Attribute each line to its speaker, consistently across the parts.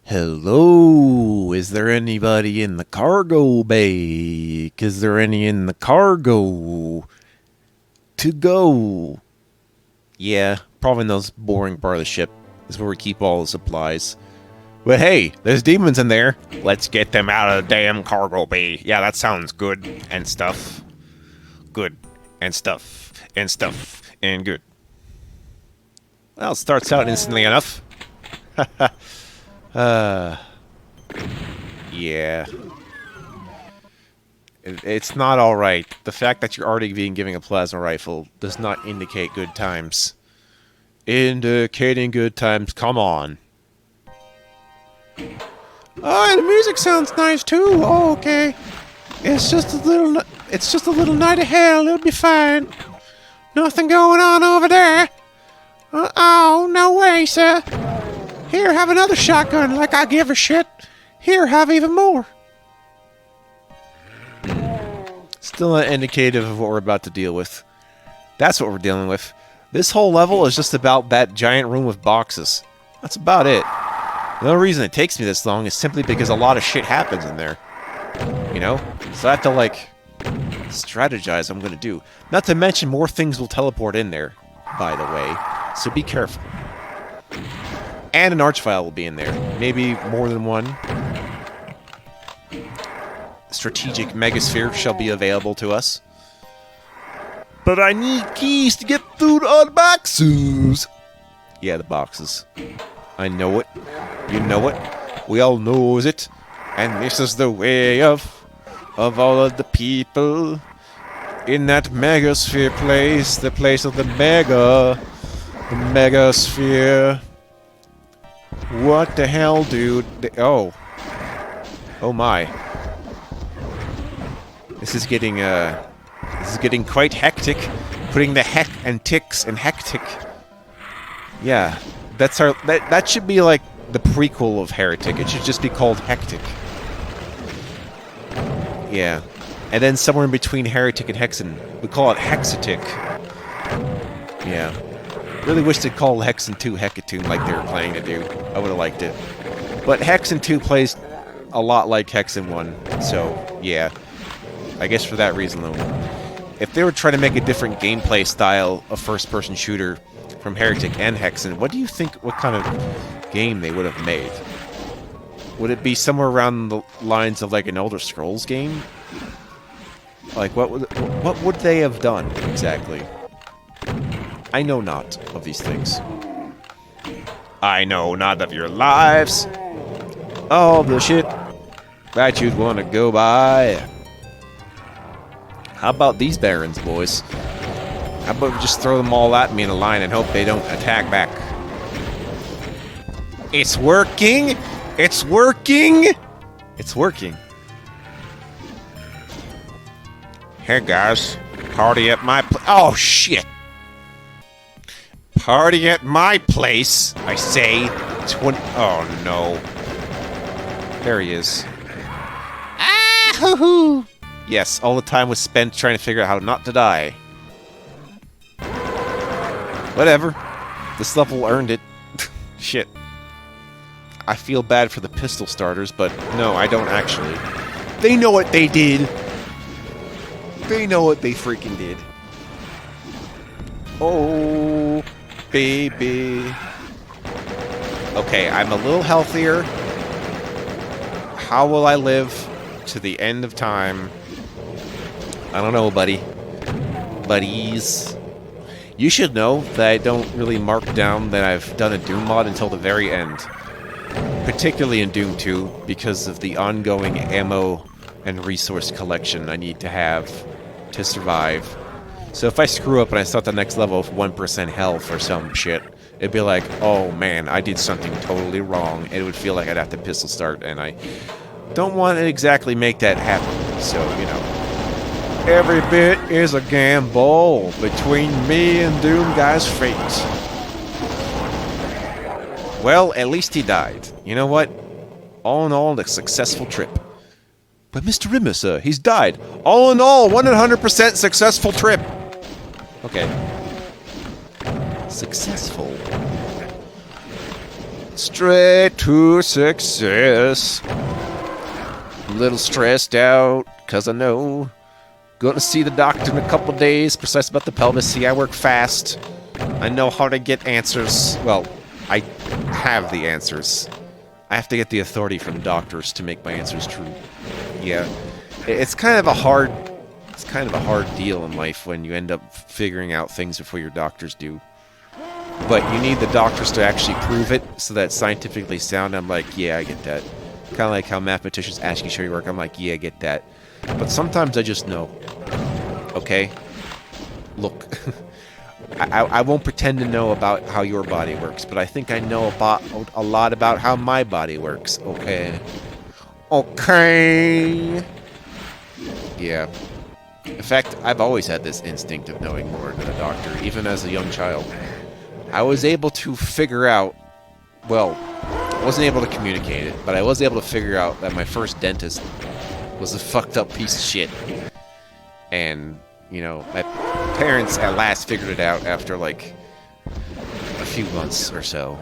Speaker 1: Hello, is there anybody in the cargo bay? Is there any in the cargo to go? Yeah, probably in those boring part of the ship is where we keep all the supplies. But hey, there's demons in there. Let's get them out of the damn cargo bay. Yeah, that sounds good and stuff. Good and stuff and stuff and good. Well, it starts out instantly enough. Yeah. It's not alright. The fact that you're already being given a plasma rifle does not indicate good times. Indicating good times, come on. Oh, the music sounds nice too. Oh, okay. It's just a little night of hell. It'll be fine. Nothing going on over there. Oh, no way, sir. Here, have another shotgun, like I give a shit. Here, have even more. Still not indicative of what we're about to deal with. That's what we're dealing with. This whole level is just about that giant room with boxes. That's about it. The only reason it takes me this long is simply because a lot of shit happens in there. You know? So I have to, like, strategize what I'm going to do. Not to mention more things will teleport in there, by the way. So be careful. And an archvile will be in there. Maybe more than one. Strategic megasphere shall be available to us. But I need keys to get through the boxes. Yeah, the boxes. I know it. You know it. We all knows it. And this is the way of all of the people in that megasphere place. The place of the megasphere. What the hell, dude? Oh. Oh my. This is getting quite hectic. Putting the heck and ticks and hectic. Yeah. That's our that should be like the prequel of Heretic. It should just be called Hectic. Yeah. And then somewhere in between Heretic and Hexen, we call it Hexatic. Yeah. Really wish they'd call Hexen 2 Hecatoon like they were planning to do. I would have liked it. But Hexen 2 plays a lot like Hexen 1, so yeah. I guess for that reason alone. If they were trying to make a different gameplay style of first-person shooter from Heretic and Hexen, what do you think, what kind of game they would have made? Would it be somewhere around the lines of like an Elder Scrolls game? Like, what would they have done, exactly? I know not of these things. I know not of your lives. All the shit that you'd want to go by. How about these barons, boys? How about we just throw them all at me in a line and hope they don't attack back? It's working! It's working! It's working. Hey guys, party at my oh shit! Party at my place, I say. 20. Oh no. There he is. Ah, hoo hoo! Yes, all the time was spent trying to figure out how not to die. Whatever. This level earned it. Shit. I feel bad for the pistol starters, but no, I don't actually. They know what they did. They know what they freaking did. Oh, baby. Okay, I'm a little healthier. How will I live to the end of time? I don't know, buddy. Buddies. You should know that I don't really mark down that I've done a Doom mod until the very end. Particularly in Doom 2, because of the ongoing ammo and resource collection I need to have to survive. So if I screw up and I start the next level with 1% health or some shit, it'd be like, oh man, I did something totally wrong. It would feel like I'd have to pistol start, and I don't want to exactly make that happen. So, you know. Every bit is a gamble between me and Doom Guy's fate. Well, at least he died. You know what? All in all, a successful trip. But Mr. Rimmer, he's died. All in all, 100% successful trip. Okay. Successful. Straight to success. A little stressed out, cause I know. Gonna see the doctor in a couple days, precise about the pelvis. See, I work fast. I know how to get answers. Well, I have the answers. I have to get the authority from doctors to make my answers true. Yeah. It's kind of a hard deal in life when you end up figuring out things before your doctors do. But you need the doctors to actually prove it so that it's scientifically sound. I'm like, yeah, I get that. Kind of like how mathematicians ask you to show your work. I'm like, yeah, I get that. But sometimes I just know. Okay? Look. I won't pretend to know about how your body works, but I think I know about a lot about how my body works. Okay? Okay? Yeah. In fact, I've always had this instinct of knowing more than a doctor, even as a young child. I was able to figure out, well, I wasn't able to communicate it, but I was able to figure out that my first dentist was a fucked up piece of shit. And, you know, my parents at last figured it out after, like, a few months or so.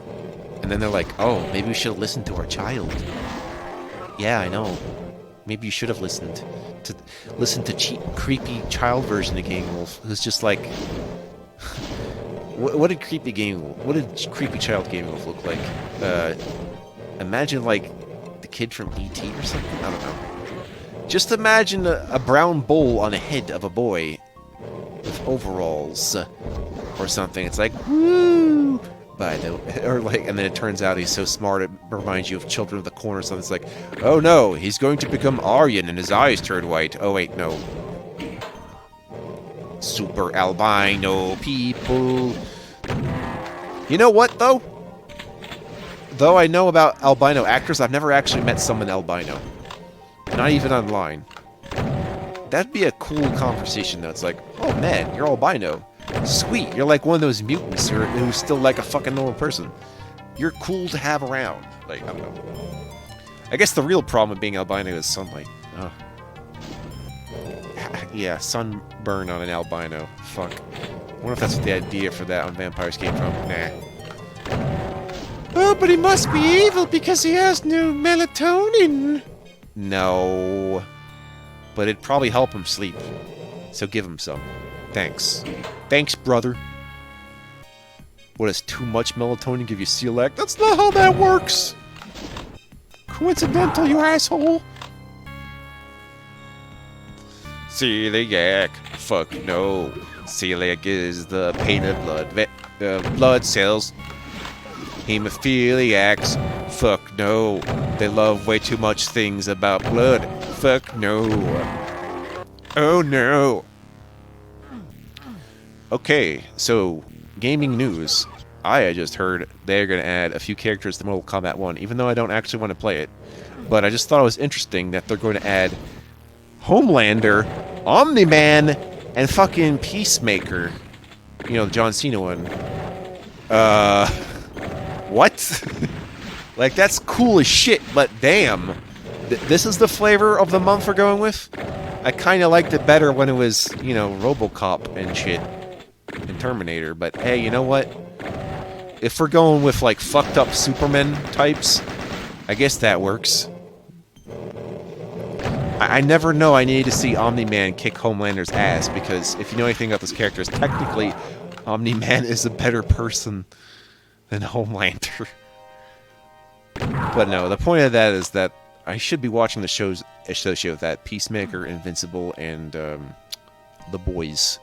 Speaker 1: And then they're like, oh, maybe we should have listened to our child. Yeah, I know. Maybe you should have listened to cheap, creepy child version of Game Wolf, who's just like... What did creepy child Game Wolf look like? Imagine like the kid from E.T. or something? I don't know. Just imagine a brown bowl on the head of a boy with overalls or something. It's like, woo! Or like, and then it turns out he's so smart it reminds you of Children of the Corn or something. It's like, oh no, he's going to become Aryan and his eyes turn white. Oh wait, no. Super albino people. You know what, though? Though I know about albino actors, I've never actually met someone albino. Not even online. That'd be a cool conversation, though. It's like, oh man, you're albino. Sweet, you're like one of those mutants who's still like a fucking normal person. You're cool to have around. Like, I don't know. I guess the real problem with being albino is sunlight. Ugh. Yeah, sunburn on an albino. Fuck. I wonder if that's what the idea for that on Vampires came from. Nah. Oh, but he must be evil because he has no melatonin. No. But it'd probably help him sleep. So give him some. Thanks. Thanks, brother. What, does too much melatonin give you celiac? That's not how that works! Coincidental, you asshole! Celiac. Fuck no. Celiac is the pain of blood cells. Hemophiliacs. Fuck no. They love way too much things about blood. Fuck no. Oh no. Okay, so gaming news. I just heard they're going to add a few characters to Mortal Kombat 1, even though I don't actually want to play it. But I just thought it was interesting that they're going to add Homelander, Omni-Man, and fucking Peacemaker. You know, the John Cena one. What? Like, that's cool as shit, but damn. This is the flavor of the month we're going with? I kind of liked it better when it was, you know, RoboCop and shit. And Terminator, but hey, you know what? If we're going with, like, fucked up Superman types, I guess that works. I never know I need to see Omni-Man kick Homelander's ass, because if you know anything about this character, technically, Omni-Man is a better person than Homelander. But no, the point of that is that I should be watching the shows associated with that. Peacemaker, Invincible, and The Boys.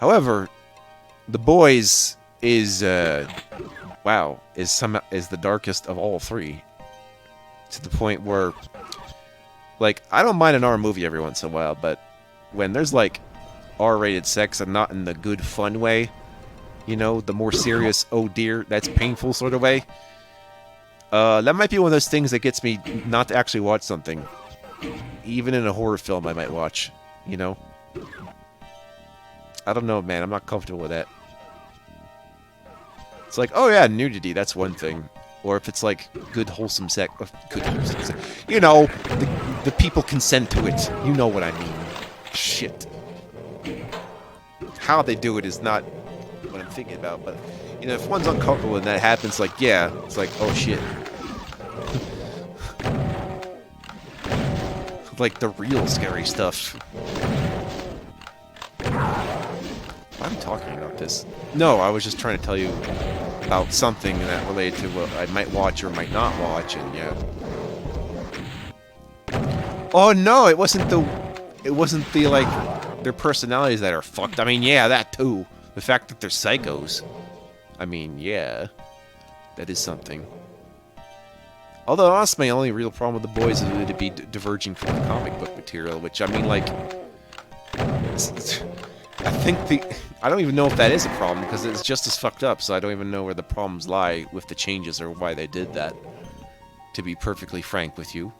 Speaker 1: However, The Boys is, wow, is the darkest of all three. To the point where, like, I don't mind an R movie every once in a while, but when there's, like, R-rated sex and not in the good, fun way, you know, the more serious, oh dear, that's painful sort of way, that might be one of those things that gets me not to actually watch something. Even in a horror film I might watch, you know? I don't know, man. I'm not comfortable with that. It's like, oh yeah, nudity, that's one thing. Or if it's like good wholesome sex, you know, the people consent to it. You know what I mean. Shit. How they do it is not what I'm thinking about, but You know, if one's uncomfortable and that happens, like, yeah, it's like, oh shit. Like the real scary stuff. I'm talking about this. No, I was just trying to tell you about something that related to what I might watch or might not watch, and yeah. Oh no, it wasn't the like their personalities that are fucked. I mean, yeah, that too. The fact that they're psychos. I mean, yeah, that is something. Although, honestly, my only real problem with the boys is to be diverging from the comic book material, which, I mean, like, I think I don't even know if that is a problem, because it's just as fucked up, so I don't even know where the problems lie with the changes or why they did that, to be perfectly frank with you.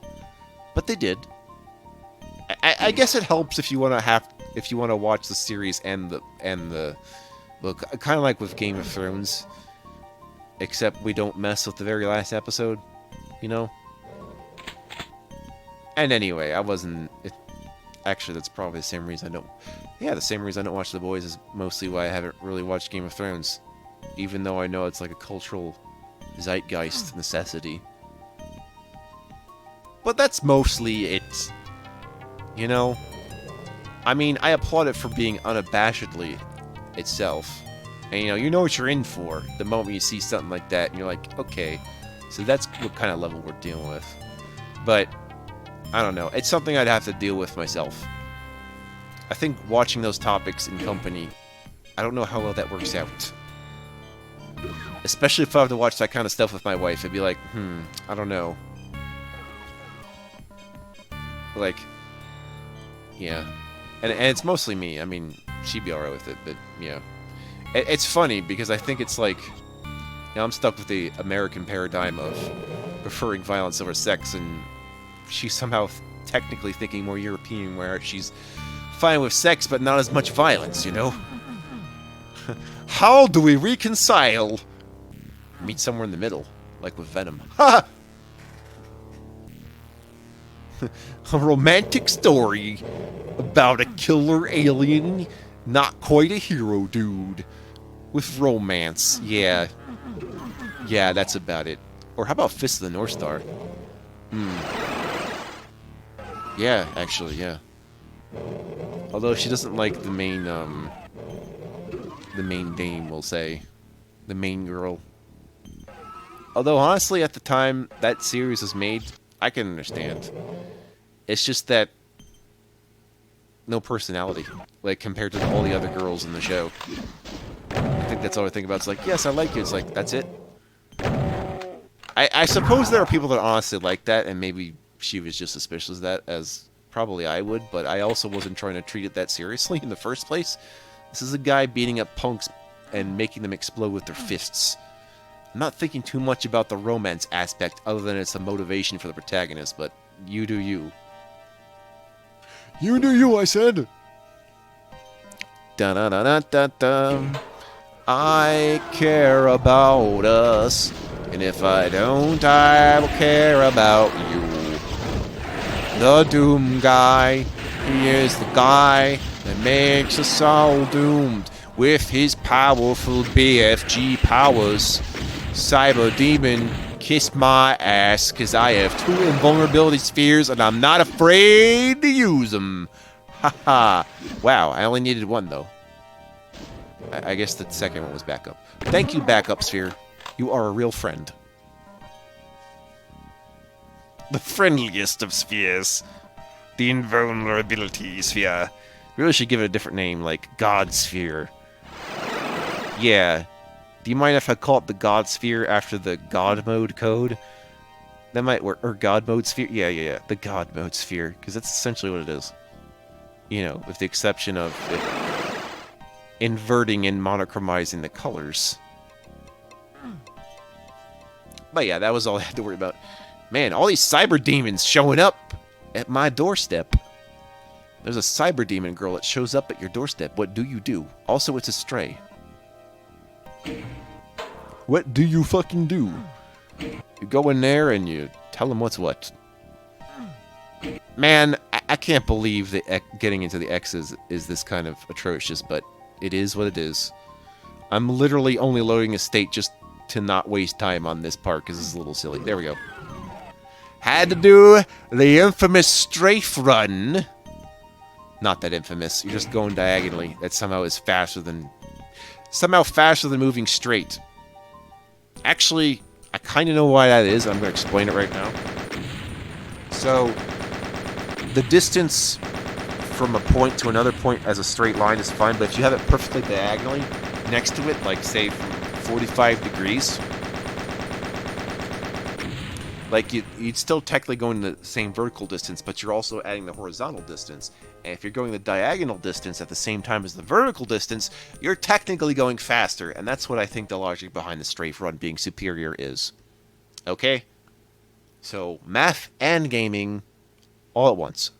Speaker 1: But they did. I guess it helps if you want to watch the series and the look, kind of like with Game of Thrones, except we don't mess with the very last episode. You know? And anyway, actually, that's probably the same reason I don't... Yeah, the same reason I don't watch The Boys is mostly why I haven't really watched Game of Thrones. Even though I know it's like a cultural zeitgeist necessity. But that's mostly it. You know? I mean, I applaud it for being unabashedly itself. And you know what you're in for the moment you see something like that, and you're like, okay... So that's what kind of level we're dealing with. But, I don't know. It's something I'd have to deal with myself. I think watching those topics in company, I don't know how well that works out. Especially if I have to watch that kind of stuff with my wife. It'd be like, I don't know. Like, yeah. And it's mostly me. I mean, she'd be alright with it, but, yeah. It's funny, because I think it's like... Now I'm stuck with the American paradigm of preferring violence over sex, and she's somehow technically thinking more European, where she's fine with sex, but not as much violence, you know? How do we reconcile? Meet somewhere in the middle, like with Venom. Ha! A romantic story about a killer alien, not quite a hero dude, with romance, yeah. Yeah, that's about it. Or how about Fist of the North Star? Yeah, actually, yeah. Although she doesn't like the main dame, we'll say. The main girl. Although, honestly, at the time that series was made, I can understand. It's just that... no personality. Like, compared to all the other girls in the show. I think that's all I think about. It's like, yes, I like you. It's like, that's it. I suppose there are people that honestly like that, and maybe she was just suspicious of that, as probably I would, but I also wasn't trying to treat it that seriously in the first place. This is a guy beating up punks and making them explode with their fists. I'm not thinking too much about the romance aspect, other than it's a motivation for the protagonist, but you do you. You do you, I said! Da-da-da-da-da-da. I care about us. And if I don't, I will care about you. The Doom Guy, he is the guy that makes us all doomed with his powerful BFG powers. Cyber Demon, kiss my ass, cause I have 2 invulnerability spheres and I'm not afraid to use them. Haha. Wow, I only needed 1 though. I guess the second one was backup. Thank you, backup sphere. You are a real friend. The friendliest of spheres. The invulnerability sphere. Really should give it a different name, like God Sphere. Yeah. Do you mind if I call it the God Sphere after the God Mode code? That might work. Or God Mode Sphere? Yeah. The God Mode Sphere. Because that's essentially what it is. You know, with the exception of it inverting and monochromizing the colors. But yeah, that was all I had to worry about. Man, all these cyber demons showing up at my doorstep. There's a cyber demon girl that shows up at your doorstep. What do you do? Also, it's a stray. What do you fucking do? You go in there and you tell them what's what. Man, I can't believe that getting into the X's is this kind of atrocious, but it is what it is. I'm literally only loading a state just to not waste time on this part because it's a little silly. There we go. Had to do the infamous strafe run. Not that infamous. You're just going diagonally. That somehow is faster than... Somehow faster than moving straight. Actually, I kind of know why that is. I'm going to explain it right now. So, the distance from a point to another point as a straight line is fine, but if you have it perfectly diagonally next to it, like, say, from 45 degrees... Like, you'd still technically go in the same vertical distance, but you're also adding the horizontal distance. And if you're going the diagonal distance at the same time as the vertical distance, you're technically going faster. And that's what I think the logic behind the strafe run being superior is. Okay? So, math and gaming all at once.